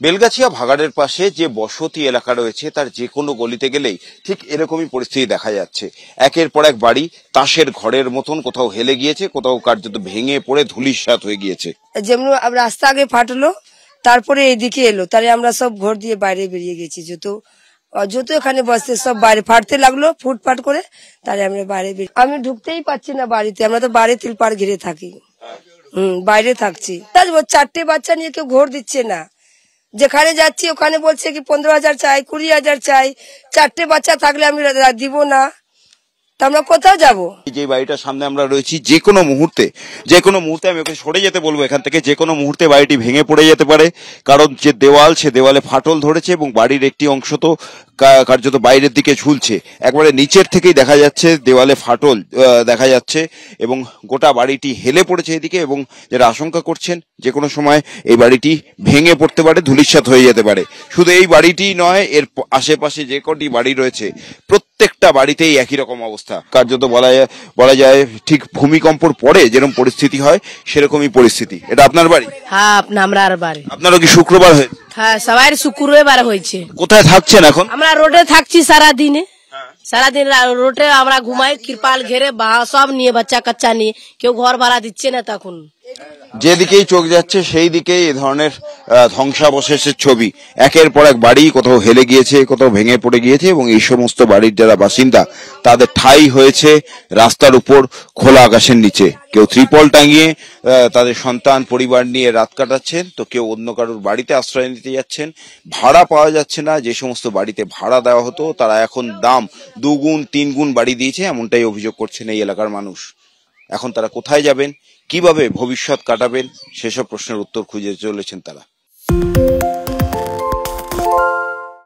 বেলগাছিয়া ভাগাড়ের পাশে যে বসতি এলাকা রয়েছে তার যে কোনো গলিতে গেলেই ঠিক এরকমই পরিস্থিতি দেখা যাচ্ছে। একের পর এক বাড়ি তাসের ঘরের মতন কোথাও হেলে গিয়েছে, কোথাও কার্যত ভেঙে পড়ে ধূলিসাৎ হয়ে গিয়েছে। যেমন রাস্তা আগে ফাটলো, তারপরে এইদিকে এলো, তাহলে আমরা সব ঘর দিয়ে বাইরে বেরিয়ে গেছি। যত এখানে বসতে সব বাইরে ফাটতে লাগলো, ফুটফাট করে, তাহলে আমরা বাইরে আমি ঢুকতেই পাচ্ছি না বাড়িতে। আমরা তো বাইরে তিলপার ঘিরে থাকি, বাইরে থাকছি। 4টে বাচ্চা নিয়ে কেউ ঘর দিচ্ছে না। যেখানে যাচ্ছি ওখানে বলছে কি 15,000 চাই, 20,000 চাই। 4টে বাচ্চা থাকলে আমি দিব না, তা আমরা কোথাও যাবো? যে বাড়িটার সামনে আমরা রয়েছি, যে কোনো মুহূর্তে আমি ওকে সরে যেতে বলবো এখান থেকে। যে কোনো মুহূর্তে বাড়িটি ভেঙে পড়ে যেতে পারে, কারণ যে দেওয়াল, সে দেওয়ালে ফাটল ধরেছে এবং বাড়ির একটি অংশ তো কার্যত বাইরের দিকে ঝুলছে। একবারে নিচের থেকেই দেখা যাচ্ছে দেওয়ালে ফাটল দেখা যাচ্ছে এবং গোটা বাড়িটি হেলে পড়েছে এদিকে। এবং যারা আশঙ্কা করছেন যে কোনো সময় এই বাড়িটি ভেঙে পড়তে পারে, ধূলিসাৎ হয়ে যেতে পারে। শুধু এই বাড়িটি নয়, এর আশেপাশে যে কটি বাড়ি রয়েছে প্রত্যেকটা বাড়িতেই একই রকম অবস্থা। কার্যত বলা যায় ঠিক ভূমিকম্পর পরে যেরকম পরিস্থিতি হয় সেরকমই পরিস্থিতি। এটা আপনার বাড়ি? হ্যাঁ, আমার বাড়ি। আপনারও কি শুক্রবার হয়েছে? হ্যাঁ, সবাই শুক্রবার হয়েছে। কোথায় থাকছেন এখন? আমরা রোডে থাকছি সারাদিন রোডে আমরা ঘুমাই, ত্রিপাল ঘেরে সব নিয়ে, বাচ্চা কাচ্চা নিয়ে। কেউ ঘর ভাড়া দিচ্ছে না। তখন যেদিকেই চোখ যাচ্ছে সেই দিকেই এ ধরনের ধ্বংসাবশেষের ছবি। একের পর এক বাড়ি কোথাও হেলে গিয়েছে, কোথাও ভেঙে পড়ে গিয়েছে এবং এই সমস্ত বাড়ির যারা বাসিন্দা তাদের ঠাঁই হয়েছে রাস্তার উপর, খোলা আকাশের নিচে। কেউ ত্রিপল টাঙিয়ে তাদের সন্তান পরিবার নিয়ে রাত কাটাচ্ছেন, তো কেউ অন্য কারোর বাড়িতে আশ্রয় নিতে যাচ্ছেন। ভাড়া পাওয়া যাচ্ছে না। যে সমস্ত বাড়িতে ভাড়া দেওয়া হতো তারা এখন দাম 2 গুণ 3 গুণ বাড়ি দিয়েছে, এমনটাই অভিযোগ করছেন এই এলাকার মানুষ। এখন তারা কোথায় যাবেন, কিভাবে ভবিষ্যৎ কাটাবেন, সেসব প্রশ্নের উত্তর খুঁজে চলেছেন তারা।